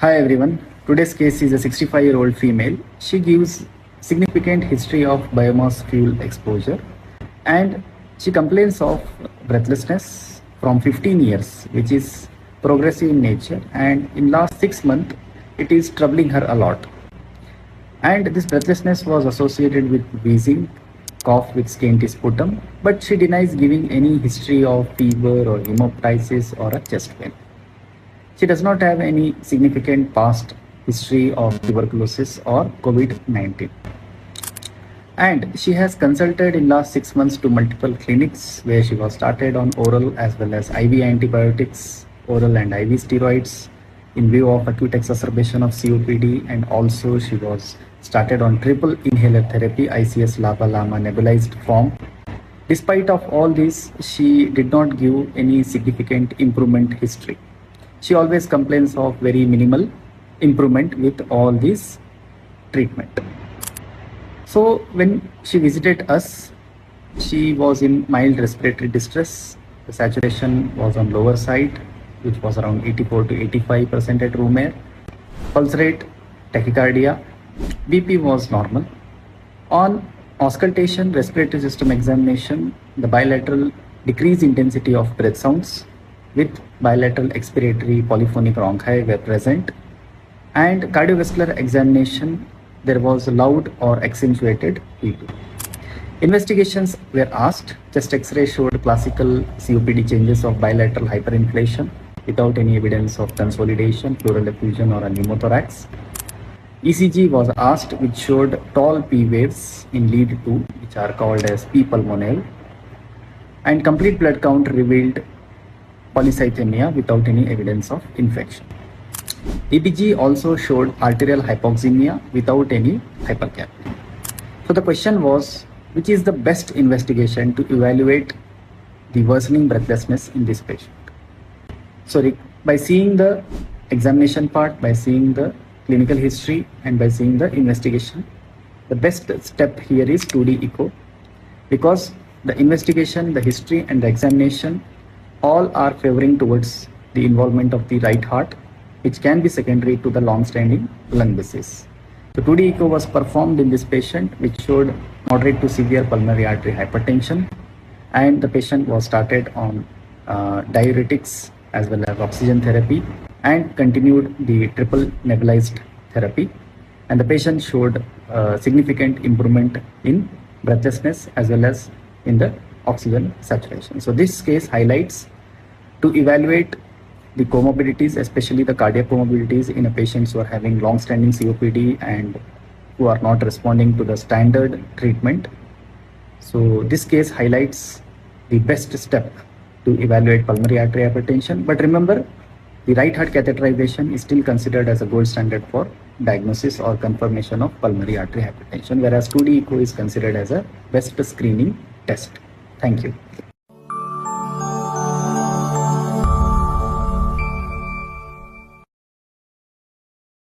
Hi everyone. Today's case is a 65-year-old female. She gives significant history of biomass fuel exposure and she complains of breathlessness from 15 years, which is progressive in nature, and in last 6 months it is troubling her a lot. And this breathlessness was associated with wheezing, cough with scanty sputum, but she denies giving any history of fever or hemoptysis or a chest pain. She does not have any significant past history of tuberculosis or COVID-19. And she has consulted in last 6 months to multiple clinics where she was started on oral as well as IV antibiotics, oral and IV steroids in view of acute exacerbation of COPD, and also she was started on triple inhaler therapy ICS LABA LAMA nebulized form. Despite of all this, she did not give any significant improvement history. She always complains of very minimal improvement with all this treatment. So when she visited us, she was in mild respiratory distress. The saturation was on lower side, which was around 84 to 85% at room air. Pulse rate, tachycardia, BP was normal. On auscultation, respiratory system examination, the bilateral decreased intensity of breath sounds with bilateral expiratory polyphonic bronchi were present, and cardiovascular examination, there was loud or accentuated P2. Investigations were asked. Chest X-ray showed classical COPD changes of bilateral hyperinflation without any evidence of consolidation, pleural effusion or a pneumothorax. ECG was asked, which showed tall P waves in lead 2, which are called as P pulmonale, and complete blood count revealed polycythemia without any evidence of infection. EPG also showed arterial hypoxemia without any hypercapnia. So the question was, which is the best investigation to evaluate the worsening breathlessness in this patient? So by seeing the examination part, by seeing the clinical history, and by seeing the investigation, the best step here is 2D echo, because the investigation, the history and the examination all are favoring towards the involvement of the right heart, which can be secondary to the long-standing lung disease. So 2D echo was performed in this patient, which showed moderate to severe pulmonary artery hypertension, and the patient was started on diuretics as well as oxygen therapy and continued the triple nebulized therapy, and the patient showed significant improvement in breathlessness as well as in the oxygen saturation. So this case highlights to evaluate the comorbidities, especially the cardiac comorbidities in a patients who are having long-standing COPD and who are not responding to the standard treatment. So this case highlights the best step to evaluate pulmonary artery hypertension. But remember, the right heart catheterization is still considered as a gold standard for diagnosis or confirmation of pulmonary artery hypertension, whereas 2D echo is considered as a best screening test. Thank you.